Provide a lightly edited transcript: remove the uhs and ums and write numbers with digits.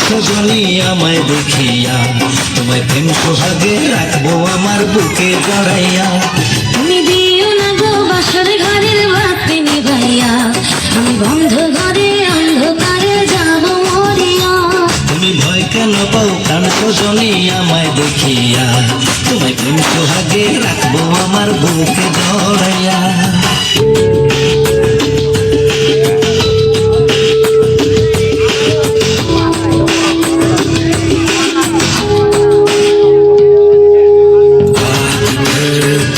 সজনী আমায় দেখিয়া তোমায় প্রেম সোহাগে রাখবো আমার বুকে জড়াইয়া। তুমি দিও না গো বাসর ঘরের বাতি নিভাইয়া, আমি বন্ধ ঘরে অন্ধকারে যাব মরিয়া। তুমি ভয় কেন পাও প্রাণ সজনী আমায় দেখিয়া তোমায় প্রেম সোহাগে রাখবো আমার বুকে জড়াইয়া।